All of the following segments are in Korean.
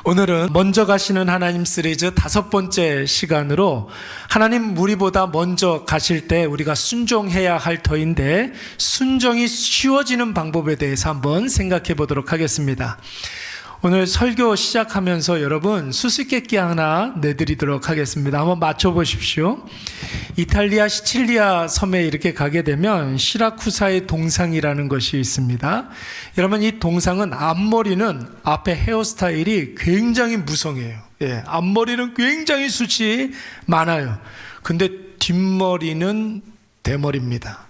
오늘은 먼저 가시는 하나님 시리즈 5번째 시간으로 하나님 우리보다 먼저 가실 때 우리가 순종해야 할 터인데 순종이 쉬워지는 방법에 대해서 한번 생각해 보도록 하겠습니다. 오늘 설교 시작하면서 여러분 수수께끼 하나 내드리도록 하겠습니다. 한번 맞춰보십시오. 이탈리아 시칠리아 섬에 이렇게 가게 되면 시라쿠사의 동상이라는 것이 있습니다. 여러분 이 동상은 앞머리는 앞에 헤어스타일이 굉장히 무성해요. 앞머리는 굉장히 숱이 많아요. 근데 뒷머리는 대머리입니다.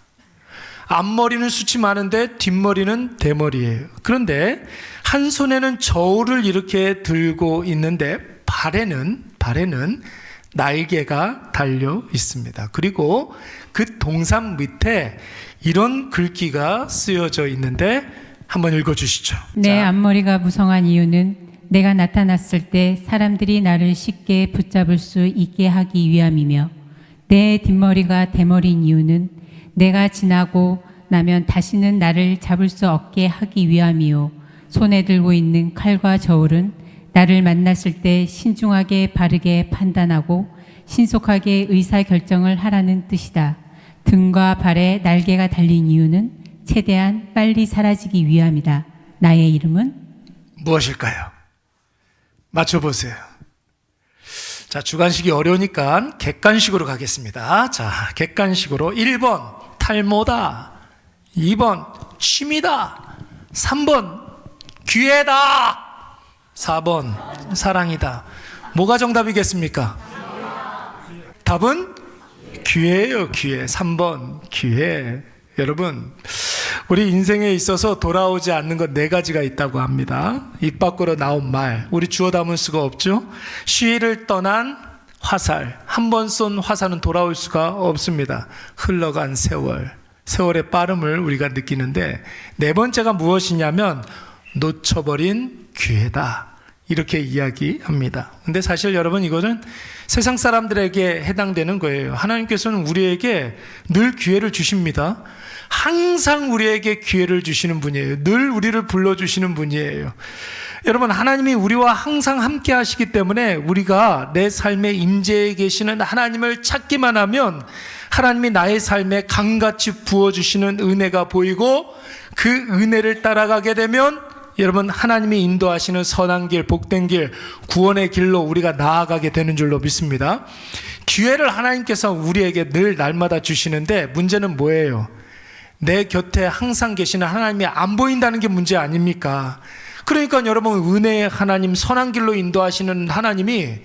앞머리는 숱이 많은데 뒷머리는 대머리예요. 그런데 한 손에는 저울을 이렇게 들고 있는데 발에는 날개가 달려 있습니다. 그리고 그 동상 밑에 이런 글귀가 쓰여져 있는데 한번 읽어주시죠. 내 앞머리가 무성한 이유는 내가 나타났을 때 사람들이 나를 쉽게 붙잡을 수 있게 하기 위함이며 내 뒷머리가 대머리인 이유는 내가 지나고 나면 다시는 나를 잡을 수 없게 하기 위함이요 손에 들고 있는 칼과 저울은 나를 만났을 때 신중하게 바르게 판단하고 신속하게 의사결정을 하라는 뜻이다. 등과 발에 날개가 달린 이유는 최대한 빨리 사라지기 위함이다. 나의 이름은 무엇일까요? 맞춰보세요. 자, 주관식이 어려우니까 객관식으로 가겠습니다. 자, 객관식으로 1번 탈모다, 2번 취미다, 3번 기회다, 4번 사랑이다. 뭐가 정답이겠습니까? 답은 기회예요. 기회. 3번 기회. 여러분 우리 인생에 있어서 돌아오지 않는 것 4가지가 있다고 합니다. 입 밖으로 나온 말 우리 주워 담을 수가 없죠. 시위를 떠난 화살, 한 번 쏜 화살은 돌아올 수가 없습니다. 흘러간 세월의 빠름을 우리가 느끼는데 4번째가 무엇이냐면 놓쳐버린 기회다, 이렇게 이야기합니다. 근데 사실 여러분 이거는 세상 사람들에게 해당되는 거예요. 하나님께서는 우리에게 늘 기회를 주십니다. 항상 우리에게 기회를 주시는 분이에요. 늘 우리를 불러주시는 분이에요. 여러분 하나님이 우리와 항상 함께 하시기 때문에 우리가 내 삶에 임재해 계시는 하나님을 찾기만 하면 하나님이 나의 삶에 강같이 부어주시는 은혜가 보이고 그 은혜를 따라가게 되면 여러분 하나님이 인도하시는 선한 길, 복된 길, 구원의 길로 우리가 나아가게 되는 줄로 믿습니다. 기회를 하나님께서 우리에게 늘 날마다 주시는데 문제는 뭐예요? 내 곁에 항상 계시는 하나님이 안 보인다는 게 문제 아닙니까? 그러니까 여러분 은혜의 하나님, 선한 길로 인도하시는 하나님이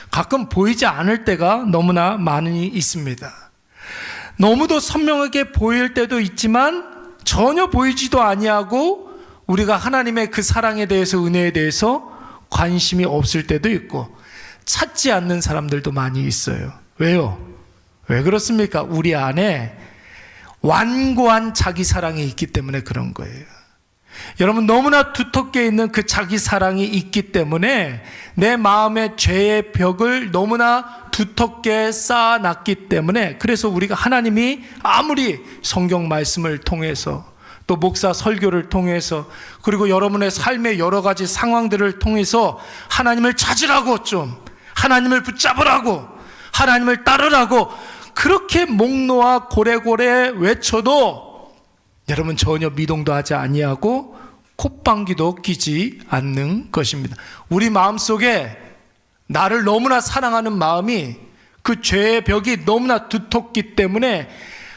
가끔 보이지 않을 때가 너무나 많이 있습니다. 너무도 선명하게 보일 때도 있지만 전혀 보이지도 아니하고 우리가 하나님의 그 사랑에 대해서, 은혜에 대해서 관심이 없을 때도 있고 찾지 않는 사람들도 많이 있어요. 왜요? 왜 그렇습니까? 우리 안에 완고한 자기 사랑이 있기 때문에 그런 거예요. 여러분 너무나 두텁게 있는 그 자기 사랑이 있기 때문에 내 마음의 죄의 벽을 너무나 두텁게 쌓아놨기 때문에 그래서 우리가 하나님이 아무리 성경 말씀을 통해서 또 목사 설교를 통해서 그리고 여러분의 삶의 여러 가지 상황들을 통해서 하나님을 찾으라고, 좀 하나님을 붙잡으라고, 하나님을 따르라고 그렇게 목 놓아 고래고래 외쳐도 여러분 전혀 미동도 하지 아니하고 콧방귀도 끼지 않는 것입니다. 우리 마음속에 나를 너무나 사랑하는 마음이 그 죄의 벽이 너무나 두텁기 때문에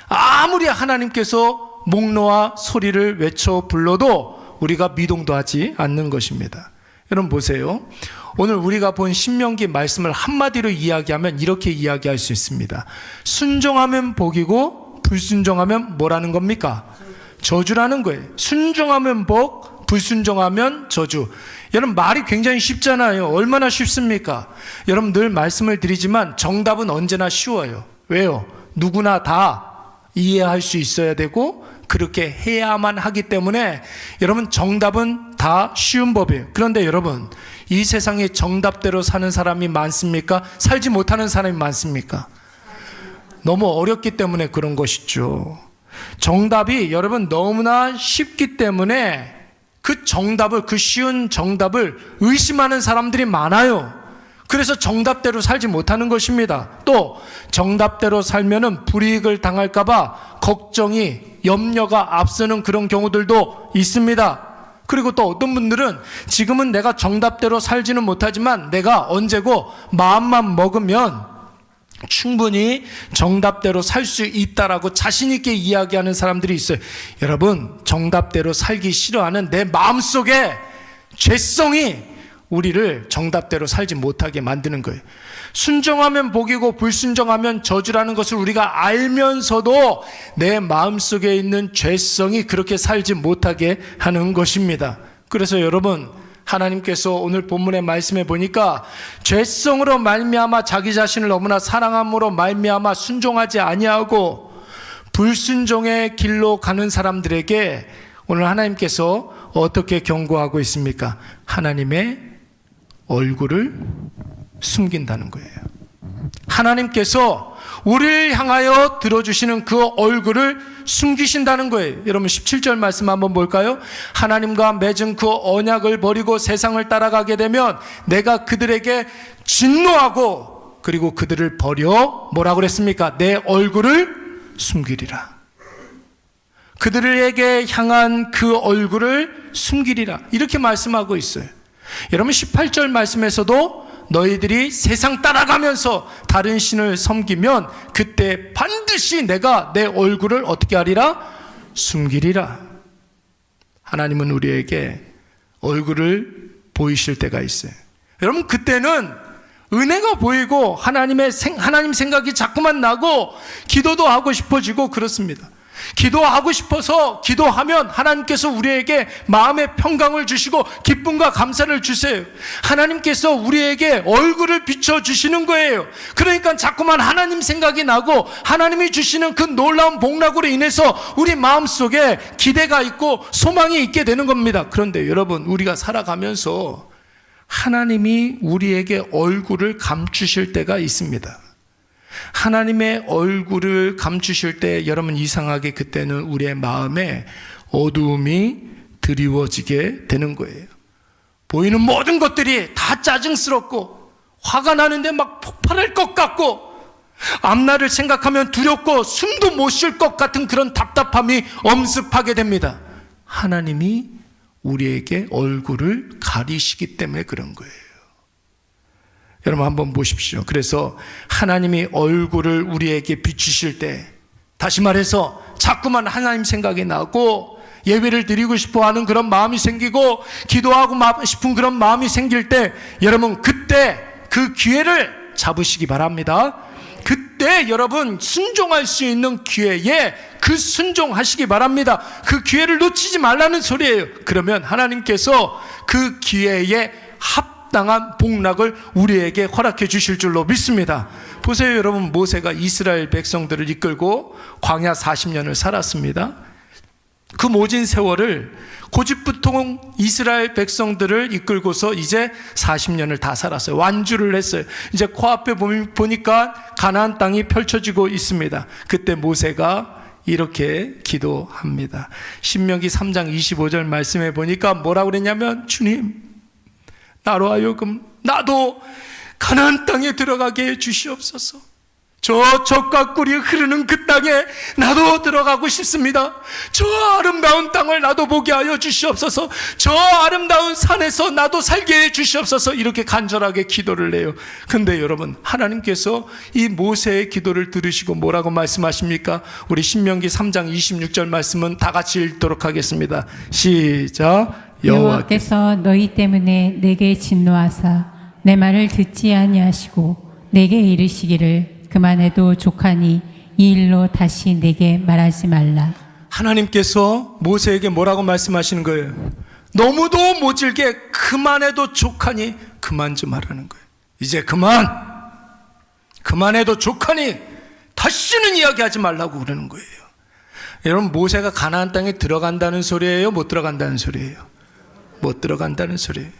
아무리 하나님께서 목 놓아 소리를 외쳐 불러도 우리가 미동도 하지 않는 것입니다. 여러분 보세요. 오늘 우리가 본 신명기 말씀을 한마디로 이야기하면 이렇게 이야기할 수 있습니다. 순종하면 복이고 불순종하면 뭐라는 겁니까? 저주라는 거예요. 순종하면 복, 불순종하면 저주. 여러분 말이 굉장히 쉽잖아요. 얼마나 쉽습니까? 여러분 늘 말씀을 드리지만 정답은 언제나 쉬워요. 왜요? 누구나 다 이해할 수 있어야 되고 그렇게 해야만 하기 때문에 여러분 정답은 다 쉬운 법이에요. 그런데 여러분 이 세상에 정답대로 사는 사람이 많습니까? 살지 못하는 사람이 많습니까? 너무 어렵기 때문에 그런 것이죠. 정답이 여러분 너무나 쉽기 때문에 그 정답을, 그 쉬운 정답을 의심하는 사람들이 많아요. 그래서 정답대로 살지 못하는 것입니다. 또 정답대로 살면은 불이익을 당할까봐 걱정이, 염려가 앞서는 그런 경우들도 있습니다. 그리고 또 어떤 분들은 지금은 내가 정답대로 살지는 못하지만 내가 언제고 마음만 먹으면 충분히 정답대로 살 수 있다라고 자신 있게 이야기하는 사람들이 있어요. 여러분, 정답대로 살기 싫어하는 내 마음속에 죄성이 우리를 정답대로 살지 못하게 만드는 거예요. 순종하면 복이고 불순종하면 저주라는 것을 우리가 알면서도 내 마음속에 있는 죄성이 그렇게 살지 못하게 하는 것입니다. 그래서 여러분, 하나님께서 오늘 본문의 말씀에 보니까 죄성으로 말미암아 자기 자신을 너무나 사랑함으로 말미암아 순종하지 아니하고 불순종의 길로 가는 사람들에게 오늘 하나님께서 어떻게 경고하고 있습니까? 하나님의 얼굴을 숨긴다는 거예요. 하나님께서 우리를 향하여 들어주시는 그 얼굴을 숨기신다는 거예요. 여러분 17절 말씀 한번 볼까요? 하나님과 맺은 그 언약을 버리고 세상을 따라가게 되면 내가 그들에게 진노하고 그리고 그들을 버려 뭐라고 그랬습니까? 내 얼굴을 숨기리라. 그들에게 향한 그 얼굴을 숨기리라. 이렇게 말씀하고 있어요. 여러분 18절 말씀에서도 너희들이 세상 따라가면서 다른 신을 섬기면 그때 반드시 내가 내 얼굴을 어떻게 하리라? 숨기리라. 하나님은 우리에게 얼굴을 보이실 때가 있어요. 여러분 그때는 은혜가 보이고 하나님 생각이 자꾸만 나고 기도도 하고 싶어지고 그렇습니다. 기도하고 싶어서 기도하면 하나님께서 우리에게 마음의 평강을 주시고 기쁨과 감사를 주세요. 하나님께서 우리에게 얼굴을 비춰주시는 거예요. 그러니까 자꾸만 하나님 생각이 나고 하나님이 주시는 그 놀라운 복락으로 인해서 우리 마음속에 기대가 있고 소망이 있게 되는 겁니다. 그런데 여러분, 우리가 살아가면서 하나님이 우리에게 얼굴을 감추실 때가 있습니다. 하나님의 얼굴을 감추실 때 여러분 이상하게 그때는 우리의 마음에 어두움이 드리워지게 되는 거예요. 보이는 모든 것들이 다 짜증스럽고 화가 나는데 막 폭발할 것 같고 앞날을 생각하면 두렵고 숨도 못 쉴 것 같은 그런 답답함이 엄습하게 됩니다. 하나님이 우리에게 얼굴을 가리시기 때문에 그런 거예요. 여러분 한번 보십시오. 그래서 하나님이 얼굴을 우리에게 비추실 때, 다시 말해서 자꾸만 하나님 생각이 나고 예배를 드리고 싶어하는 그런 마음이 생기고 기도하고 싶은 그런 마음이 생길 때, 여러분 그때 그 기회를 잡으시기 바랍니다. 그때 여러분 순종할 수 있는 기회에 그 순종하시기 바랍니다. 그 기회를 놓치지 말라는 소리예요. 그러면 하나님께서 그 기회에 합당한 복락을 우리에게 허락해 주실 줄로 믿습니다. 보세요 여러분, 모세가 이스라엘 백성들을 이끌고 광야 40년을 살았습니다. 그 모진 세월을 고집부통 이스라엘 백성들을 이끌고서 이제 40년을 다 살았어요. 완주를 했어요. 이제 코앞에 보니까 가나안 땅이 펼쳐지고 있습니다. 그때 모세가 이렇게 기도합니다. 신명기 3장 25절 말씀에 보니까 뭐라고 그랬냐면, 주님 나로 하여금 나도 가나안 땅에 들어가게 해 주시옵소서. 저 젖과 꿀이 흐르는 그 땅에 나도 들어가고 싶습니다. 저 아름다운 땅을 나도 보게 하여 주시옵소서. 저 아름다운 산에서 나도 살게 해 주시옵소서. 이렇게 간절하게 기도를 해요. 근데 여러분, 하나님께서 이 모세의 기도를 들으시고 뭐라고 말씀하십니까? 우리 신명기 3장 26절 말씀은 다 같이 읽도록 하겠습니다. 시작. 여호와께서 너희 때문에 내게 진노하사 내 말을 듣지 아니하시고 내게 이르시기를 그만해도 족하니 이 일로 다시 내게 말하지 말라. 하나님께서 모세에게 뭐라고 말씀하시는 거예요? 너무도 모질게 그만해도 족하니 그만 좀 하라는 거예요. 이제 그만해도 족하니 다시는 이야기하지 말라고 그러는 거예요. 여러분, 모세가 가나안 땅에 들어간다는 소리예요? 못 들어간다는 소리예요? 못 들어간다는 소리예요.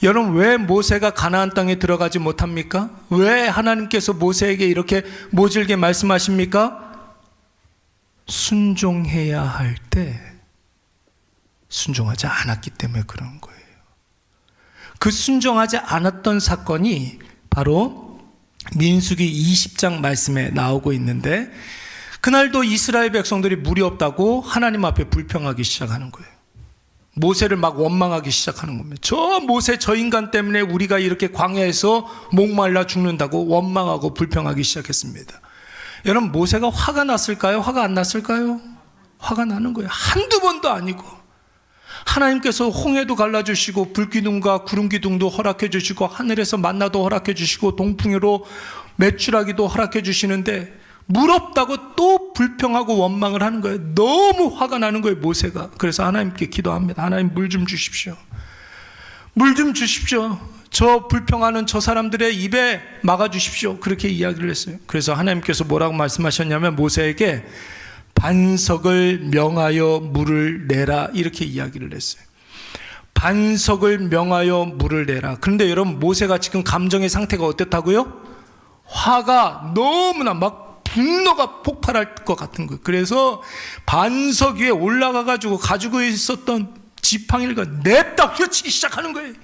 여러분, 왜 모세가 가나안 땅에 들어가지 못합니까? 왜 하나님께서 모세에게 이렇게 모질게 말씀하십니까? 순종해야 할 때 순종하지 않았기 때문에 그런 거예요. 그 순종하지 않았던 사건이 바로 민수기 20장 말씀에 나오고 있는데, 그날도 이스라엘 백성들이 물이 없다고 하나님 앞에 불평하기 시작하는 거예요. 모세를 막 원망하기 시작하는 겁니다. 저 모세 저 인간 때문에 우리가 이렇게 광야에서 목말라 죽는다고 원망하고 불평하기 시작했습니다. 여러분, 모세가 화가 났을까요? 화가 안 났을까요? 화가 나는 거예요. 한두 번도 아니고. 하나님께서 홍해도 갈라주시고 불기둥과 구름기둥도 허락해 주시고 하늘에서 만나도 허락해 주시고 동풍으로 메추라기도 허락해 주시는데 물 없다고 또 불평하고 원망을 하는 거예요. 너무 화가 나는 거예요, 모세가. 그래서 하나님께 기도합니다. 하나님, 물 좀 주십시오. 물 좀 주십시오. 저 불평하는 저 사람들의 입에 막아주십시오. 그렇게 이야기를 했어요. 그래서 하나님께서 뭐라고 말씀하셨냐면 모세에게 반석을 명하여 물을 내라, 이렇게 이야기를 했어요. 반석을 명하여 물을 내라. 그런데 여러분, 모세가 지금 감정의 상태가 어땠다고요? 화가 너무나 막 분노가 폭발할 것 같은 거예요. 그래서 반석 위에 올라가가지고 가지고 있었던 지팡이를 냅다 휘치기 시작하는 거예요.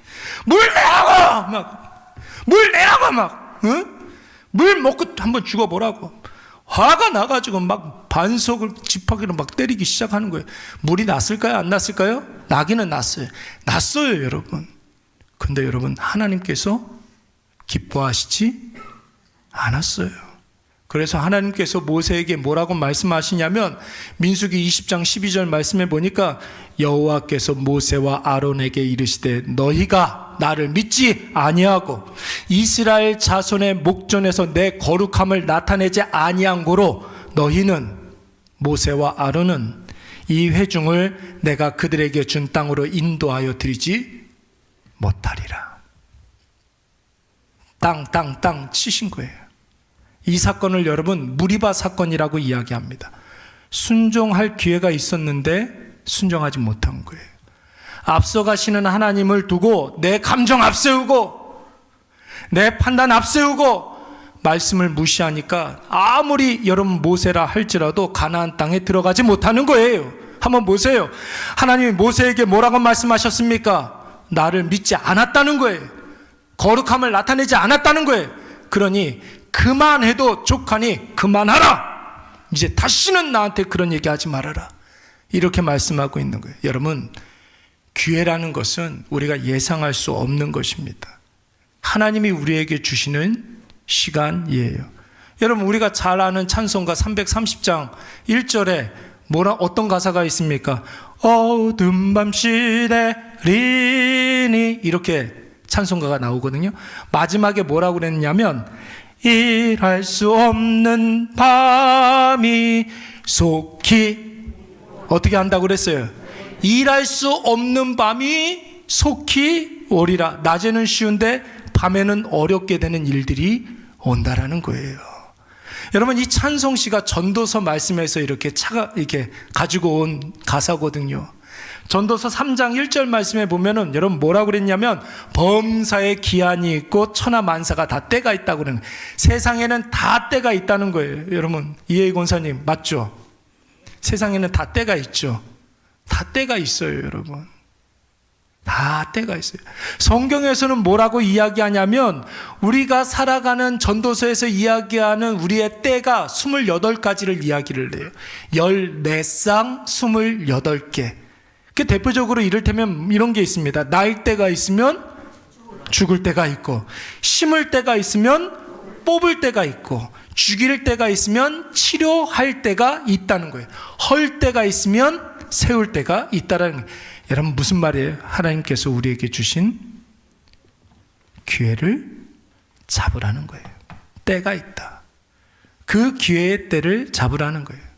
물 내라고! 막, 물 내라고! 막, 응? 물 먹고 한번 죽어보라고. 화가 나가지고 막 반석을 지팡이로 막 때리기 시작하는 거예요. 물이 났을까요? 안 났을까요? 나기는 났어요. 났어요, 여러분. 근데 여러분, 하나님께서 기뻐하시지 않았어요. 그래서 하나님께서 모세에게 뭐라고 말씀하시냐면 민수기 20장 12절 말씀에 보니까 여호와께서 모세와 아론에게 이르시되 너희가 나를 믿지 아니하고 이스라엘 자손의 목전에서 내 거룩함을 나타내지 아니한 고로 너희는, 모세와 아론은 이 회중을 내가 그들에게 준 땅으로 인도하여 드리지 못하리라. 땅 치신 거예요. 이 사건을 여러분 무리바 사건이라고 이야기합니다. 순종할 기회가 있었는데 순종하지 못한 거예요. 앞서가시는 하나님을 두고 내 감정 앞세우고 내 판단 앞세우고 말씀을 무시하니까 아무리 여러분 모세라 할지라도 가나안 땅에 들어가지 못하는 거예요. 한번 보세요. 하나님이 모세에게 뭐라고 말씀하셨습니까? 나를 믿지 않았다는 거예요. 거룩함을 나타내지 않았다는 거예요. 그러니 그만해도 족하니 그만하라. 이제 다시는 나한테 그런 얘기하지 말아라. 이렇게 말씀하고 있는 거예요. 여러분, 기회라는 것은 우리가 예상할 수 없는 것입니다. 하나님이 우리에게 주시는 시간이에요. 여러분, 우리가 잘 아는 찬송가 330장 1절에 어떤 가사가 있습니까? 어두운 밤 시대리니, 이렇게 찬송가가 나오거든요. 마지막에 뭐라고 그랬냐면 일할 수 없는 밤이 속히 어떻게 한다고 그랬어요? 일할 수 없는 밤이 속히 오리라. 낮에는 쉬운데 밤에는 어렵게 되는 일들이 온다라는 거예요. 여러분, 이 찬송시가 전도서 말씀에서 이렇게 가지고 온 가사거든요. 전도서 3장 1절 말씀에 보면은 여러분 뭐라고 그랬냐면 범사에 기한이 있고 천하 만사가 다 때가 있다고 그러는 거예요. 세상에는 다 때가 있다는 거예요. 여러분, 이혜희 권사님 맞죠? 세상에는 다 때가 있죠. 다 때가 있어요, 여러분. 다 때가 있어요. 성경에서는 뭐라고 이야기하냐면 우리가 살아가는 전도서에서 이야기하는 우리의 때가 28가지를 이야기를 해요. 14쌍 28개. 그 대표적으로 이를테면 이런 게 있습니다. 날 때가 있으면 죽을 때가 있고, 심을 때가 있으면 뽑을 때가 있고, 죽일 때가 있으면 치료할 때가 있다는 거예요. 헐 때가 있으면 세울 때가 있다는 거예요. 여러분, 무슨 말이에요? 하나님께서 우리에게 주신 기회를 잡으라는 거예요. 때가 있다. 그 기회의 때를 잡으라는 거예요.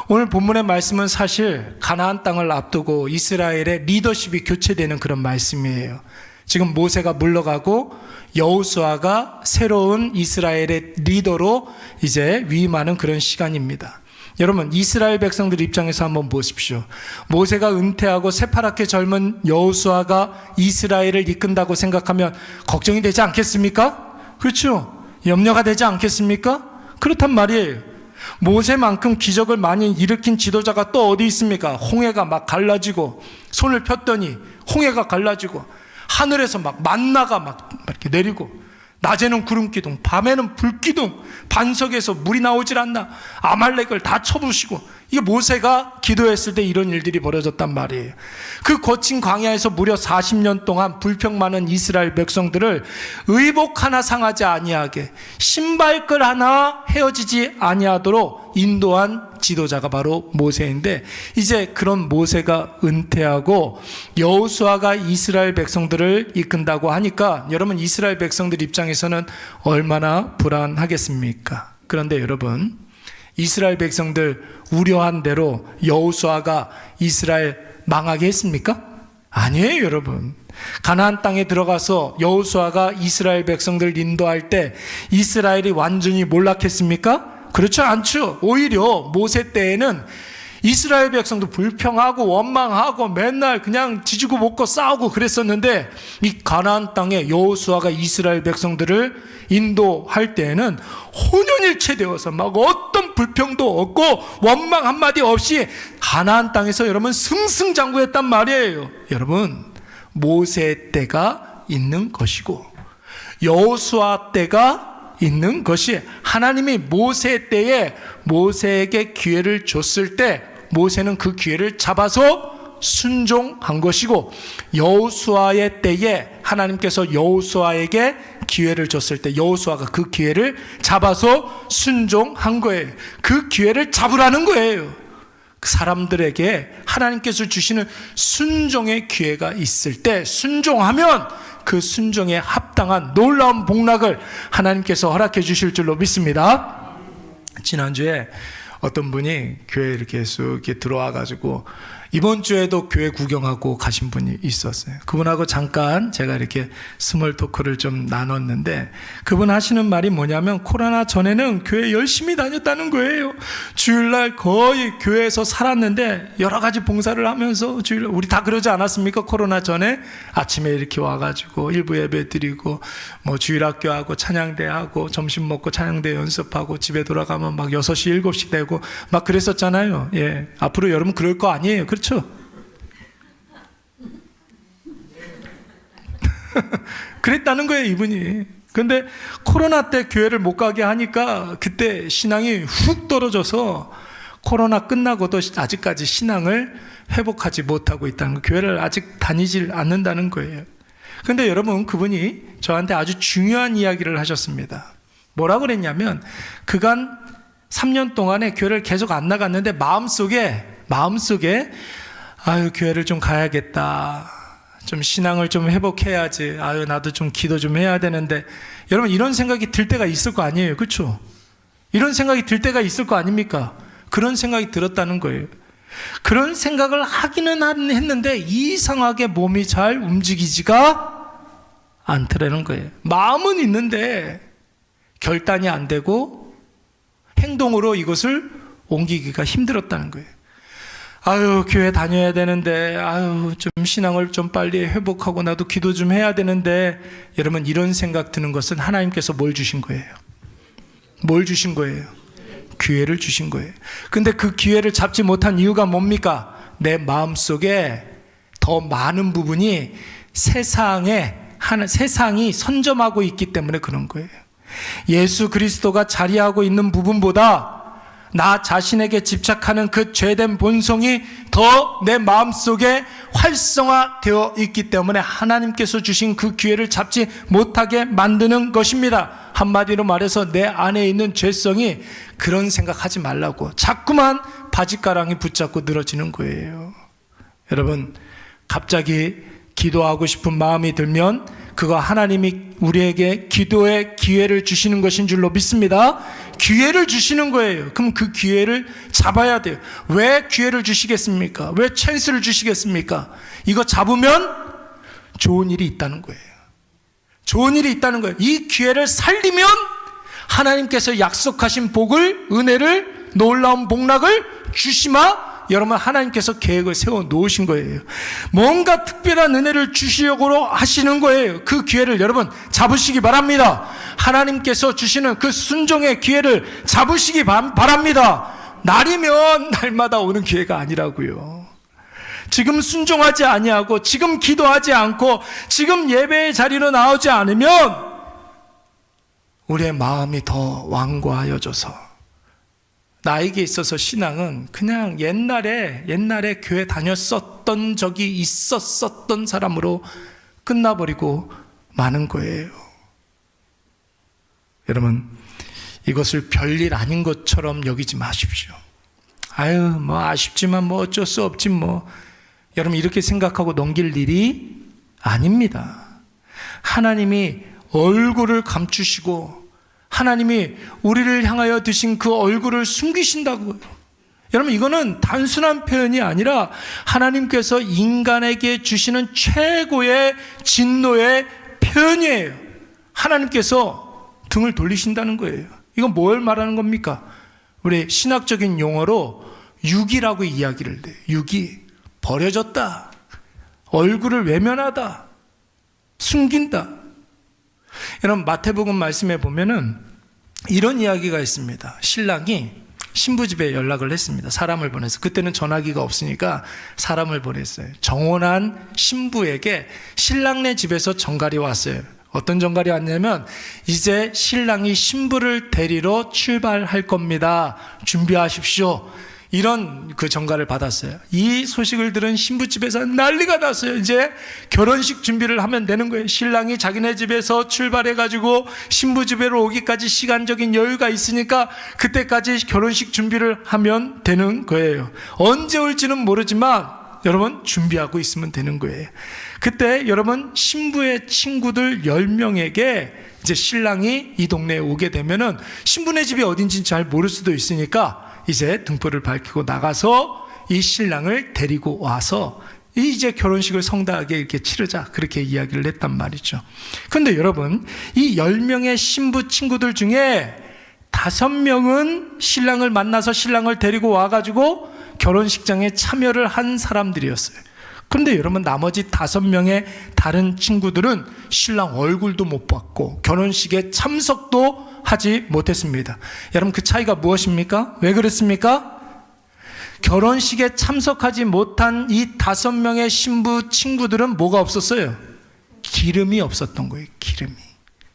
오늘 본문의 말씀은 사실 가나안 땅을 앞두고 이스라엘의 리더십이 교체되는 그런 말씀이에요. 지금 모세가 물러가고 여호수아가 새로운 이스라엘의 리더로 이제 위임하는 그런 시간입니다. 여러분, 이스라엘 백성들 입장에서 한번 보십시오. 모세가 은퇴하고 새파랗게 젊은 여호수아가 이스라엘을 이끈다고 생각하면 걱정이 되지 않겠습니까? 그렇죠? 염려가 되지 않겠습니까? 그렇단 말이에요. 모세만큼 기적을 많이 일으킨 지도자가 또 어디 있습니까? 홍해가 막 갈라지고 손을 폈더니 홍해가 갈라지고 하늘에서 막 만나가 막 이렇게 내리고 낮에는 구름 기둥, 밤에는 불 기둥, 반석에서 물이 나오질 않나, 아말렉을 다 쳐부시고, 이게 모세가 기도했을 때 이런 일들이 벌어졌단 말이에요. 그 거친 광야에서 무려 40년 동안 불평 많은 이스라엘 백성들을 의복 하나 상하지 아니하게, 신발끈 하나 헤어지지 아니하도록 인도한 지도자가 바로 모세인데, 이제 그런 모세가 은퇴하고 여호수아가 이스라엘 백성들을 이끈다고 하니까 여러분, 이스라엘 백성들 입장에서는 얼마나 불안하겠습니까? 그런데 여러분, 이스라엘 백성들 우려한 대로 여호수아가 이스라엘 망하게 했습니까? 아니에요, 여러분. 가나안 땅에 들어가서 여호수아가 이스라엘 백성들을 인도할 때 이스라엘이 완전히 몰락했습니까? 그렇지 않죠. 오히려 모세 때에는 이스라엘 백성도 불평하고 원망하고 맨날 그냥 지지고 볶고 싸우고 그랬었는데, 이 가나안 땅에 여호수아가 이스라엘 백성들을 인도할 때에는 혼연일체 되어서 막 어떤 불평도 없고 원망 한마디 없이 가나안 땅에서 여러분 승승장구했단 말이에요. 여러분, 모세 때가 있는 것이고 여호수아 때가 있는 것이, 하나님이 모세 때에 모세에게 기회를 줬을 때 모세는 그 기회를 잡아서 순종한 것이고, 여호수아의 때에 하나님께서 여호수아에게 기회를 줬을 때 여호수아가 그 기회를 잡아서 순종한 거예요. 그 기회를 잡으라는 거예요. 사람들에게 하나님께서 주시는 순종의 기회가 있을 때 순종하면 그 순종에 합당한 놀라운 복락을 하나님께서 허락해 주실 줄로 믿습니다. 지난주에 어떤 분이 교회에 이렇게 쑥 이렇게 들어와 가지고 이번 주에도 교회 구경하고 가신 분이 있었어요. 그분하고 잠깐 제가 이렇게 스몰 토크를 좀 나눴는데, 그분 하시는 말이 뭐냐면, 코로나 전에는 교회 열심히 다녔다는 거예요. 주일날 거의 교회에서 살았는데 여러 가지 봉사를 하면서, 주일날 우리 다 그러지 않았습니까? 코로나 전에 아침에 이렇게 와가지고 일부 예배 드리고 뭐 주일학교하고 찬양대하고 점심 먹고 찬양대 연습하고 집에 돌아가면 막 6시 7시 되고 막 그랬었잖아요. 예, 앞으로 여러분 그럴 거 아니에요. 그렇죠? 그랬다는 거예요, 이분이. 근데 코로나 때 교회를 못 가게 하니까 그때 신앙이 훅 떨어져서 코로나 끝나고도 아직까지 신앙을 회복하지 못하고 있다는 거예요. 교회를 아직 다니질 않는다는 거예요. 근데 여러분, 그분이 저한테 아주 중요한 이야기를 하셨습니다. 뭐라고 그랬냐면, 그간 3년 동안에 교회를 계속 안 나갔는데 마음속에 아유, 교회를 좀 가야겠다, 좀 신앙을 좀 회복해야지, 아유, 나도 좀 기도 좀 해야 되는데, 여러분, 이런 생각이 들 때가 있을 거 아니에요, 그렇죠? 이런 생각이 들 때가 있을 거 아닙니까? 그런 생각이 들었다는 거예요. 그런 생각을 하기는 했는데 이상하게 몸이 잘 움직이지가 않더라는 거예요. 마음은 있는데 결단이 안 되고 행동으로 이것을 옮기기가 힘들었다는 거예요. 아유, 교회 다녀야 되는데, 아유, 좀 신앙을 좀 빨리 회복하고 나도 기도 좀 해야 되는데, 여러분, 이런 생각 드는 것은 하나님께서 뭘 주신 거예요? 뭘 주신 거예요? 기회를 주신 거예요. 근데 그 기회를 잡지 못한 이유가 뭡니까? 내 마음속에 더 많은 부분이 세상이 선점하고 있기 때문에 그런 거예요. 예수 그리스도가 자리하고 있는 부분보다 나 자신에게 집착하는 그 죄된 본성이 더 내 마음속에 활성화되어 있기 때문에 하나님께서 주신 그 기회를 잡지 못하게 만드는 것입니다. 한마디로 말해서 내 안에 있는 죄성이 그런 생각하지 말라고 자꾸만 바짓가랑이 붙잡고 늘어지는 거예요. 여러분, 갑자기 기도하고 싶은 마음이 들면 그거 하나님이 우리에게 기도의 기회를 주시는 것인 줄로 믿습니다. 기회를 주시는 거예요. 그럼 그 기회를 잡아야 돼요. 왜 기회를 주시겠습니까? 왜 찬스를 주시겠습니까? 이거 잡으면 좋은 일이 있다는 거예요. 좋은 일이 있다는 거예요. 이 기회를 살리면 하나님께서 약속하신 복을, 은혜를, 놀라운 복락을 주시마 여러분 하나님께서 계획을 세워 놓으신 거예요. 뭔가 특별한 은혜를 주시려고 하시는 거예요. 그 기회를 여러분 잡으시기 바랍니다. 하나님께서 주시는 그 순종의 기회를 잡으시기 바랍니다. 날이면 날마다 오는 기회가 아니라고요. 지금 순종하지 아니하고 지금 기도하지 않고 지금 예배의 자리로 나오지 않으면 우리의 마음이 더 완고하여져서 나에게 있어서 신앙은 그냥 옛날에 교회 다녔었던 적이 있었던 사람으로 끝나버리고 마는 거예요. 여러분, 이것을 별일 아닌 것처럼 여기지 마십시오. 아유, 뭐 아쉽지만 뭐 어쩔 수 없지 뭐. 여러분 이렇게 생각하고 넘길 일이 아닙니다. 하나님이 얼굴을 감추시고 하나님이 우리를 향하여 드신 그 얼굴을 숨기신다고요. 여러분 이거는 단순한 표현이 아니라 하나님께서 인간에게 주시는 최고의 진노의 표현이에요. 하나님께서 등을 돌리신다는 거예요. 이건 뭘 말하는 겁니까? 우리 신학적인 용어로 유기라고 이야기를 해요. 유기, 버려졌다, 얼굴을 외면하다, 숨긴다. 여러분 마태복음 말씀에 보면은 이런 이야기가 있습니다. 신랑이 신부 집에 연락을 했습니다. 사람을 보내서. 그때는 전화기가 없으니까 사람을 보냈어요. 정혼한 신부에게 신랑네 집에서 전갈이 왔어요. 어떤 전갈이 왔냐면 이제 신랑이 신부를 데리러 출발할 겁니다. 준비하십시오. 이런 그 전갈을 받았어요. 이 소식을 들은 신부집에서 난리가 났어요. 이제 결혼식 준비를 하면 되는 거예요. 신랑이 자기네 집에서 출발해가지고 신부 집으로 오기까지 시간적인 여유가 있으니까 그때까지 결혼식 준비를 하면 되는 거예요. 언제 올지는 모르지만 여러분 준비하고 있으면 되는 거예요. 그때 여러분 신부의 친구들 10명에게 이제 신랑이 이 동네에 오게 되면은 신부네 집이 어딘지 잘 모를 수도 있으니까 이제 등불을 밝히고 나가서 이 신랑을 데리고 와서 이제 결혼식을 성대하게 이렇게 치르자, 그렇게 이야기를 했단 말이죠. 그런데 여러분 이 10명의 신부 친구들 중에 5명은 신랑을 만나서 신랑을 데리고 와가지고 결혼식장에 참여를 한 사람들이었어요. 그런데 여러분 나머지 5명의 다른 친구들은 신랑 얼굴도 못 봤고 결혼식에 참석도 하지 못했습니다. 여러분 그 차이가 무엇입니까? 왜 그랬습니까? 결혼식에 참석하지 못한 이 5명의 신부 친구들은 뭐가 없었어요? 기름이 없었던 거예요.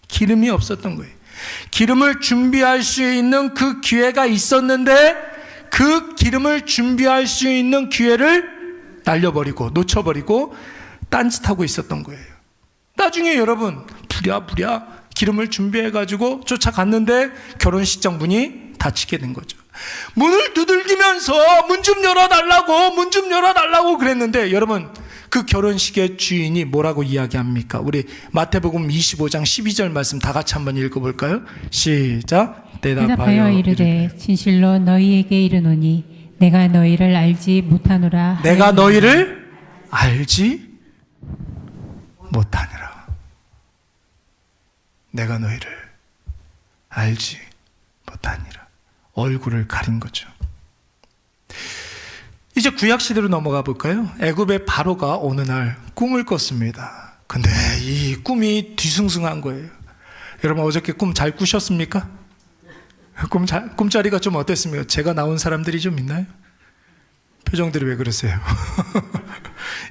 기름이 없었던 거예요. 기름을 준비할 수 있는 그 기회가 있었는데 그 기름을 준비할 수 있는 기회를 날려버리고 놓쳐버리고 딴짓하고 있었던 거예요. 나중에 여러분 부랴부랴 기름을 준비해가지고 쫓아갔는데 결혼식장 문이 닫히게 된 거죠. 문을 두들기면서 문 좀 열어달라고 그랬는데 여러분 그 결혼식의 주인이 뭐라고 이야기합니까? 우리 마태복음 25장 12절 말씀 다 같이 한번 읽어볼까요? 시작. 대답하여 이르되 진실로 너희에게 이르노니 내가 너희를 알지 못하노라. 내가 너희를 알지 못하노라. 내가 너희를 알지 못하니라. 얼굴을 가린 거죠. 이제 구약시대로 넘어가 볼까요? 애굽의 바로가 어느 날 꿈을 꿨습니다. 근데 이 꿈이 뒤숭숭한 거예요. 여러분 어저께 꿈 잘 꾸셨습니까? 꿈자리가 좀 어땠습니까? 제가 나온 사람들이 좀 있나요? 표정들이 왜 그러세요?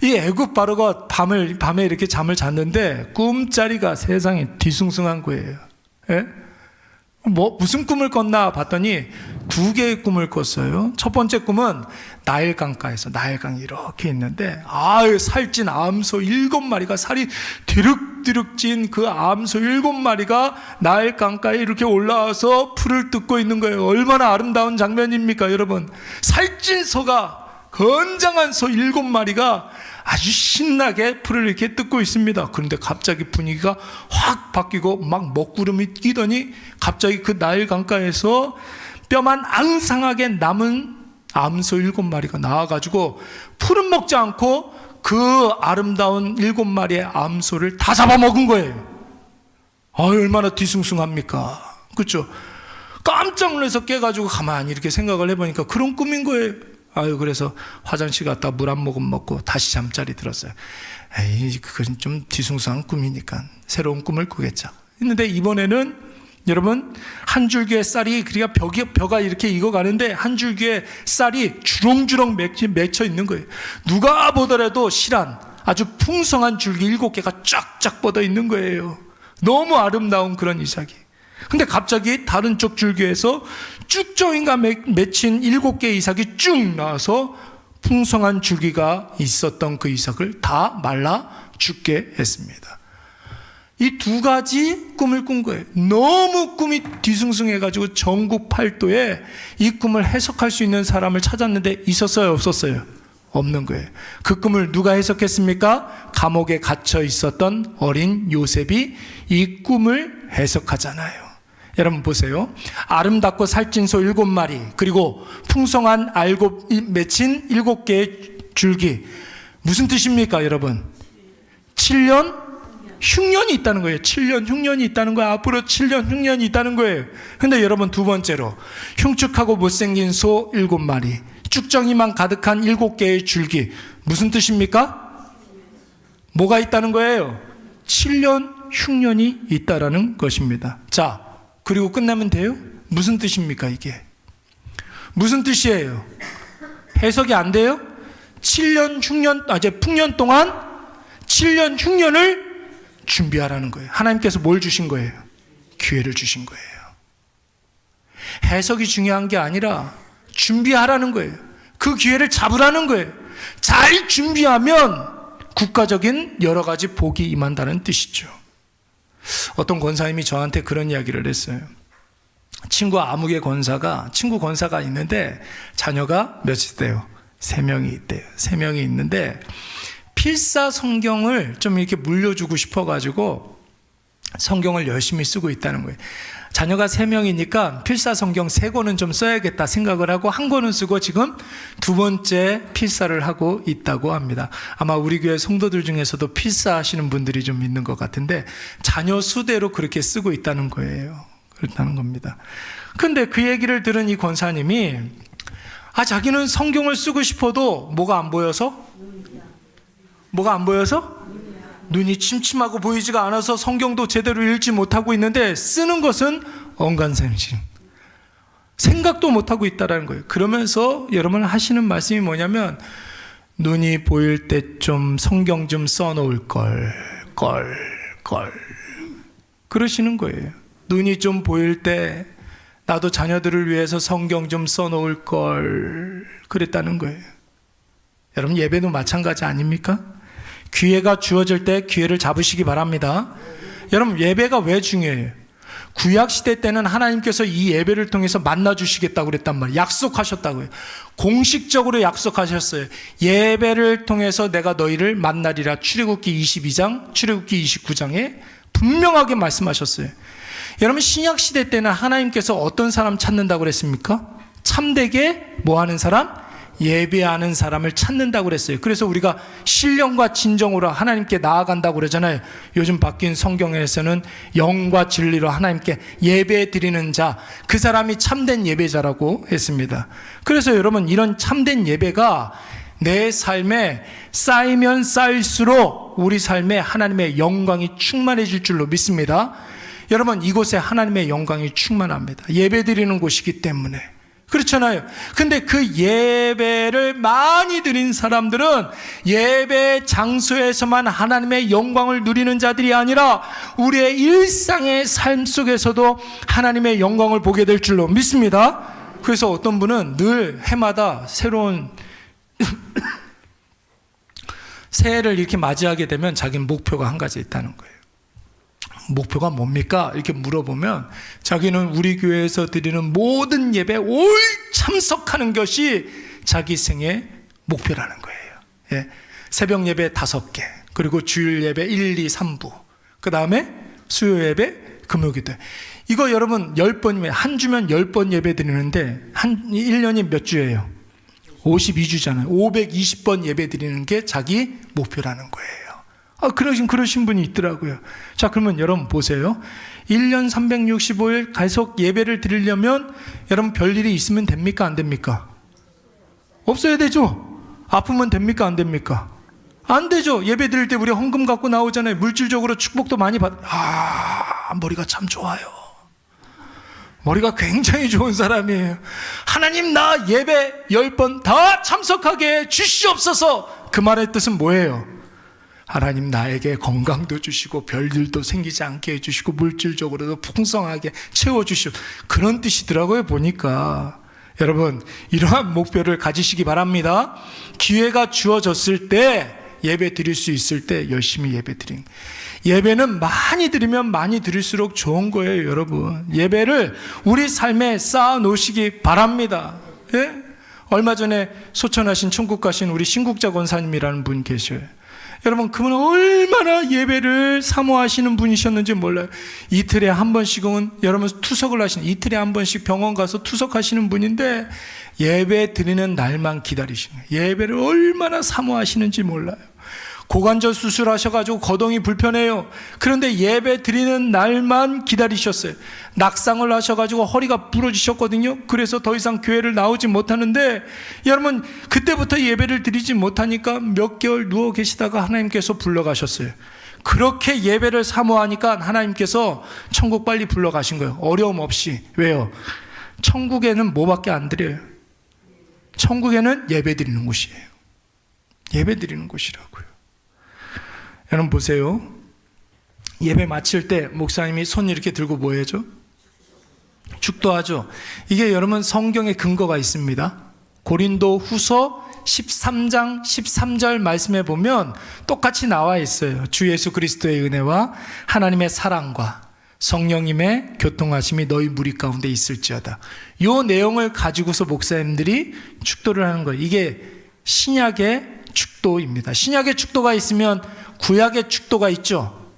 이 애굽 바로가 밤에 이렇게 잠을 잤는데 꿈자리가 세상에 뒤숭숭한 거예요. 예? 무슨 꿈을 꿨나 봤더니 2개의 꿈을 꿨어요. 첫 번째 꿈은 나일 강가에서 나일강이 이렇게 있는데 살찐 암소 7마리가 살이 드륵드륵 찐 그 암소 7마리가 나일 강가에 이렇게 올라와서 풀을 뜯고 있는 거예요. 얼마나 아름다운 장면입니까 여러분. 살찐 소가 건장한 소 7마리가 아주 신나게 풀을 이렇게 뜯고 있습니다. 그런데 갑자기 분위기가 확 바뀌고 막 먹구름이 끼더니 갑자기 그 나일 강가에서 뼈만 앙상하게 남은 암소 7마리가 나와가지고 풀은 먹지 않고 그 아름다운 7마리의 암소를 다 잡아먹은 거예요. 얼마나 뒤숭숭합니까? 그렇죠? 깜짝 놀라서 깨가지고 가만히 이렇게 생각을 해보니까 그런 꿈인 거예요. 아유, 그래서 화장실 갔다 물 한 모금 먹고 다시 잠자리 들었어요. 에이, 그건 좀 뒤숭숭한 꿈이니까 새로운 꿈을 꾸겠죠. 했는데 이번에는 여러분, 한 줄기의 쌀이, 그러니까 벼가 이렇게 익어가는데 한 줄기의 쌀이 주렁주렁 맺혀 있는 거예요. 누가 보더라도 실한 아주 풍성한 줄기 7개가 쫙쫙 뻗어 있는 거예요. 너무 아름다운 그런 이삭이. 근데 갑자기 다른 쪽 줄기에서 쭉정이가 맺힌 7개의 이삭이 쭉 나와서 풍성한 줄기가 있었던 그 이삭을 다 말라 죽게 했습니다. 이 두 가지 꿈을 꾼 거예요. 너무 꿈이 뒤숭숭해가지고 전국 팔도에 이 꿈을 해석할 수 있는 사람을 찾았는데 있었어요, 없었어요? 없는 거예요. 그 꿈을 누가 해석했습니까? 감옥에 갇혀 있었던 어린 요셉이 이 꿈을 해석하잖아요. 여러분 보세요. 아름답고 살찐 소 7마리, 그리고 풍성한 알곡 맺힌 7개의 줄기. 무슨 뜻입니까, 여러분? 7년 흉년이 있다는 거예요. 7년 흉년이 있다는 거예요. 앞으로 7년 흉년이 있다는 거예요. 근데 여러분, 두 번째로 흉측하고 못생긴 소 7마리, 쭉정이만 가득한 7개의 줄기. 무슨 뜻입니까? 뭐가 있다는 거예요? 7년 흉년이 있다라는 것입니다. 자, 그리고 끝나면 돼요? 무슨 뜻입니까, 이게? 무슨 뜻이에요? 해석이 안 돼요? 7년 흉년, 이제 풍년 동안 7년 흉년을 준비하라는 거예요. 하나님께서 뭘 주신 거예요? 기회를 주신 거예요. 해석이 중요한 게 아니라 준비하라는 거예요. 그 기회를 잡으라는 거예요. 잘 준비하면 국가적인 여러 가지 복이 임한다는 뜻이죠. 어떤 권사님이 저한테 그런 이야기를 했어요. 친구 권사가 있는데 자녀가 몇이 있대요? 3명이 있대요. 3명이 있는데 필사 성경을 좀 이렇게 물려주고 싶어가지고 성경을 열심히 쓰고 있다는 거예요. 자녀가 3명이니까 필사 성경 3권은 좀 써야겠다 생각을 하고 한 권은 쓰고 지금 2번째 필사를 하고 있다고 합니다. 아마 우리 교회 성도들 중에서도 필사하시는 분들이 좀 있는 것 같은데 자녀 수대로 그렇게 쓰고 있다는 거예요. 그렇다는 겁니다. 근데 그 얘기를 들은 이 권사님이 자기는 성경을 쓰고 싶어도 뭐가 안 보여서? 눈이 침침하고 보이지가 않아서 성경도 제대로 읽지 못하고 있는데 쓰는 것은 언간생심, 생각도 못하고 있다는 거예요. 그러면서 여러분 하시는 말씀이 뭐냐면 눈이 보일 때 좀 성경 좀 써놓을 걸 그러시는 거예요. 눈이 좀 보일 때 나도 자녀들을 위해서 성경 좀 써놓을 걸 그랬다는 거예요. 여러분 예배도 마찬가지 아닙니까? 기회가 주어질 때 기회를 잡으시기 바랍니다. 여러분 예배가 왜 중요해요? 구약시대 때는 하나님께서 이 예배를 통해서 만나주시겠다고 그랬단 말이에요. 약속하셨다고요. 공식적으로 약속하셨어요. 예배를 통해서 내가 너희를 만나리라. 출애굽기 22장, 출애굽기 29장에 분명하게 말씀하셨어요. 여러분 신약시대 때는 하나님께서 어떤 사람 찾는다고 그랬습니까? 참되게 뭐하는 사람? 예배하는 사람을 찾는다고 그랬어요. 그래서 우리가 신령과 진정으로 하나님께 나아간다고 그러잖아요. 요즘 바뀐 성경에서는 영과 진리로 하나님께 예배 드리는 자, 그 사람이 참된 예배자라고 했습니다. 그래서 여러분 이런 참된 예배가 내 삶에 쌓이면 쌓일수록 우리 삶에 하나님의 영광이 충만해질 줄로 믿습니다. 여러분 이곳에 하나님의 영광이 충만합니다. 예배 드리는 곳이기 때문에. 그렇잖아요. 근데 그 예배를 많이 드린 사람들은 예배 장소에서만 하나님의 영광을 누리는 자들이 아니라 우리의 일상의 삶 속에서도 하나님의 영광을 보게 될 줄로 믿습니다. 그래서 어떤 분은 늘 해마다 새로운 새해를 이렇게 맞이하게 되면 자기는 목표가 한 가지 있다는 거예요. 목표가 뭡니까? 이렇게 물어보면 자기는 우리 교회에서 드리는 모든 예배 올 참석하는 것이 자기 생의 목표라는 거예요. 예. 새벽 예배 5개, 그리고 주일 예배 1, 2, 3부, 그 다음에 수요 예배, 금요기도. 이거 여러분 10번이면 한 주면 10번 예배 드리는데 한 1년이 몇 주예요? 52주잖아요. 520번 예배 드리는 게 자기 목표라는 거예요. 그러신 분이 있더라고요. 자, 그러면 여러분 보세요. 1년 365일 계속 예배를 드리려면 여러분 별일이 있으면 됩니까? 안 됩니까? 없어야 되죠. 아프면 됩니까? 안 됩니까? 안 되죠. 예배 드릴 때 우리 헌금 갖고 나오잖아요. 물질적으로 축복도 많이 머리가 참 좋아요. 머리가 굉장히 좋은 사람이에요. 하나님, 나 예배 10번 다 참석하게 주시옵소서. 그 말의 뜻은 뭐예요? 하나님, 나에게 건강도 주시고 별일도 생기지 않게 해주시고 물질적으로도 풍성하게 채워주시오. 그런 뜻이더라고요, 보니까. 여러분, 이러한 목표를 가지시기 바랍니다. 기회가 주어졌을 때, 예배 드릴 수 있을 때 열심히 예배 드린. 예배는 많이 드리면 많이 드릴수록 좋은 거예요, 여러분. 예배를 우리 삶에 쌓아 놓으시기 바랍니다. 예? 얼마 전에 소천하신 천국 가신 우리 신국자 권사님이라는 분 계셔요. 여러분, 그분은 얼마나 예배를 사모하시는 분이셨는지 몰라요. 이틀에 한 번씩은 여러분 투석을 하시는, 이틀에 한 번씩 병원 가서 투석하시는 분인데 예배 드리는 날만 기다리시는 거예요. 예배를 얼마나 사모하시는지 몰라요. 고관절 수술하셔가지고 거동이 불편해요. 그런데 예배 드리는 날만 기다리셨어요. 낙상을 하셔가지고 허리가 부러지셨거든요. 그래서 더 이상 교회를 나오지 못하는데, 여러분, 그때부터 예배를 드리지 못하니까 몇 개월 누워 계시다가 하나님께서 불러가셨어요. 그렇게 예배를 사모하니까 하나님께서 천국 빨리 불러가신 거예요. 어려움 없이. 왜요? 천국에는 뭐밖에 안 드려요? 천국에는 예배 드리는 곳이에요. 예배 드리는 곳이라고요. 여러분 보세요. 예배 마칠 때 목사님이 손 이렇게 들고 뭐 해죠? 축도하죠. 이게 여러분 성경에 근거가 있습니다. 고린도 후서 13장 13절 말씀에 보면 똑같이 나와 있어요. 주 예수 그리스도의 은혜와 하나님의 사랑과 성령님의 교통하심이 너희 무리 가운데 있을지어다. 이 내용을 가지고서 목사님들이 축도를 하는 거예요. 이게 신약의 축도입니다. 신약의 축도가 있으면 구약의 축도가 있죠.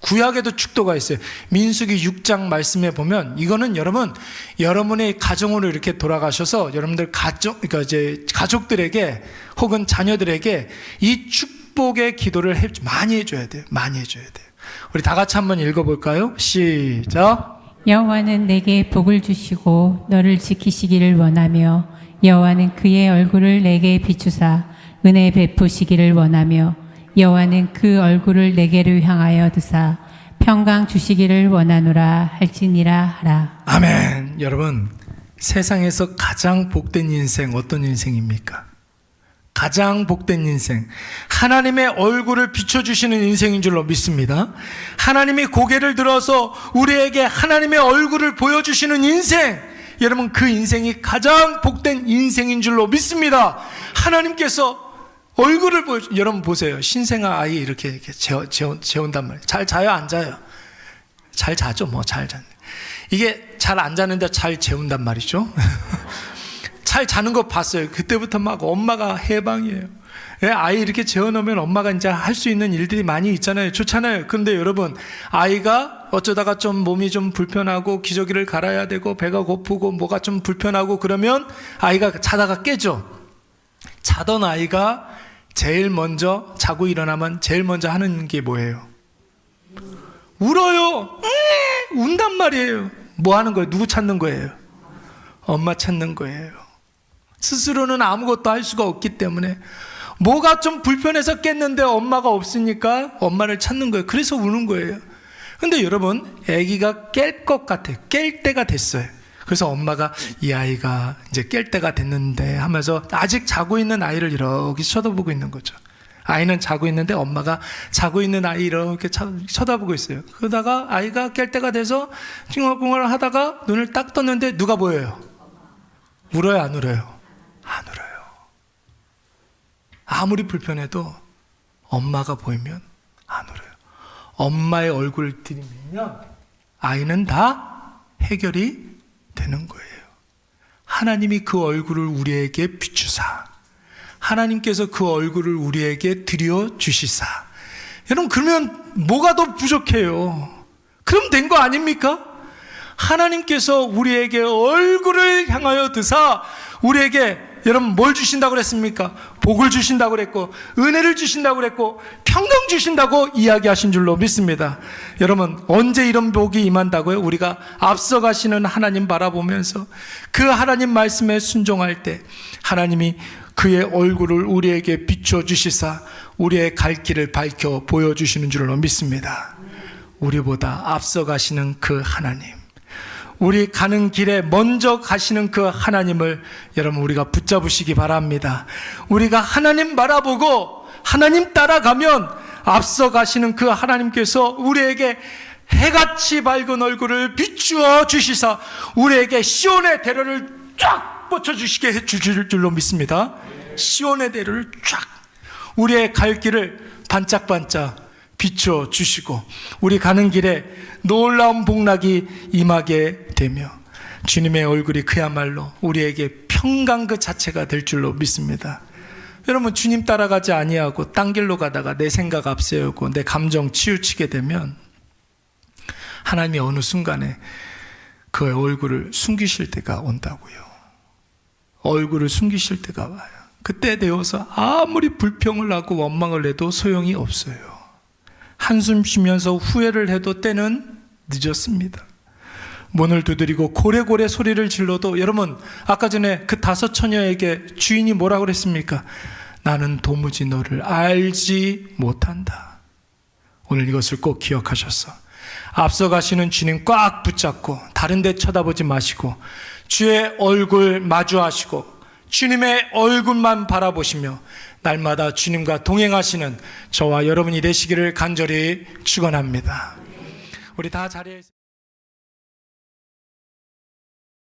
구약에도 축도가 있어요. 민수기 6장 말씀에 보면 이거는 여러분, 여러분의 가정으로 이렇게 돌아가셔서 여러분들 그러니까 이제 가족들에게 혹은 자녀들에게 이 축복의 기도를 많이 해줘야 돼요. 많이 해줘야 돼요. 우리 다 같이 한번 읽어볼까요? 시작. 여호와는 내게 복을 주시고 너를 지키시기를 원하며 여호와는 그의 얼굴을 내게 비추사 은혜 베푸시기를 원하며 여호와는 그 얼굴을 내게로 향하여 드사 평강 주시기를 원하노라 할지니라 하라. 아멘. 여러분, 세상에서 가장 복된 인생 어떤 인생입니까? 가장 복된 인생, 하나님의 얼굴을 비춰주시는 인생인 줄로 믿습니다. 하나님이 고개를 들어서 우리에게 하나님의 얼굴을 보여주시는 인생, 여러분 그 인생이 가장 복된 인생인 줄로 믿습니다. 하나님께서 얼굴을 여러분 보세요. 신생아 아이 이렇게 재운단 말이에요. 잘 자요, 안 자요? 잘 자죠, 뭐 잘 자네. 이게 잘 안 자는데 잘 재운단 말이죠. 잘 자는 거 봤어요. 그때부터 막 엄마가 해방이에요. 아이 이렇게 재워놓으면 엄마가 이제 할 수 있는 일들이 많이 있잖아요. 좋잖아요. 근데 여러분, 아이가 어쩌다가 좀 몸이 좀 불편하고 기저귀를 갈아야 되고 배가 고프고 뭐가 좀 불편하고 그러면 아이가 자다가 깨죠. 자던 아이가 제일 먼저 자고 일어나면 제일 먼저 하는 게 뭐예요? 울어요. 운단 말이에요. 뭐 하는 거예요? 누구 찾는 거예요? 엄마 찾는 거예요. 스스로는 아무것도 할 수가 없기 때문에 뭐가 좀 불편해서 깼는데 엄마가 없으니까 엄마를 찾는 거예요. 그래서 우는 거예요. 근데 여러분, 아기가 깰 것 같아요. 깰 때가 됐어요. 그래서 엄마가 이 아이가 이제 깰 때가 됐는데 하면서 아직 자고 있는 아이를 이렇게 쳐다보고 있는 거죠. 아이는 자고 있는데 엄마가 자고 있는 아이 이렇게 쳐다보고 있어요. 그러다가 아이가 깰 때가 돼서 찡얼꿍얼 하다가 눈을 딱 떴는데 누가 보여요? 울어요, 안 울어요? 안 울어요. 아무리 불편해도 엄마가 보이면 안 울어요. 엄마의 얼굴을 들이밀면 아이는 다 해결이 되는 거예요. 하나님이 그 얼굴을 우리에게 비추사, 하나님께서 그 얼굴을 우리에게 드려 주시사. 여러분, 그러면 뭐가 더 부족해요? 그럼 된 거 아닙니까? 하나님께서 우리에게 얼굴을 향하여 드사 우리에게 여러분 뭘 주신다고 그랬습니까? 복을 주신다고 그랬고 은혜를 주신다고 그랬고 평강 주신다고 이야기하신 줄로 믿습니다. 여러분 언제 이런 복이 임한다고요? 우리가 앞서가시는 하나님 바라보면서 그 하나님 말씀에 순종할 때 하나님이 그의 얼굴을 우리에게 비춰주시사 우리의 갈 길을 밝혀 보여주시는 줄로 믿습니다. 우리보다 앞서가시는 그 하나님, 우리 가는 길에 먼저 가시는 그 하나님을 여러분 우리가 붙잡으시기 바랍니다. 우리가 하나님 바라보고 하나님 따라가면 앞서가시는 그 하나님께서 우리에게 해같이 밝은 얼굴을 비추어 주시사 우리에게 시온의 대로를 쫙 뻗쳐주시게 해주실 줄로 믿습니다. 시온의 대로를 쫙 우리의 갈 길을 반짝반짝 비춰주시고 우리 가는 길에 놀라운 복락이 임하게 되며 주님의 얼굴이 그야말로 우리에게 평강 그 자체가 될 줄로 믿습니다. 여러분 주님 따라가지 아니하고 딴 길로 가다가 내 생각 앞세우고 내 감정 치우치게 되면 하나님이 어느 순간에 그의 얼굴을 숨기실 때가 온다고요. 얼굴을 숨기실 때가 와요. 그때 되어서 아무리 불평을 하고 원망을 해도 소용이 없어요. 한숨 쉬면서 후회를 해도 때는 늦었습니다. 문을 두드리고 고래고래 소리를 질러도 여러분 아까 전에 그 5 처녀에게 주인이 뭐라고 그랬습니까? 나는 도무지 너를 알지 못한다. 오늘 이것을 꼭 기억하셔서 앞서가시는 주님 꽉 붙잡고 다른 데 쳐다보지 마시고 주의 얼굴 마주하시고 주님의 얼굴만 바라보시며 날마다 주님과 동행하시는 저와 여러분이 되시기를 간절히 축원합니다. 우리 다 자리에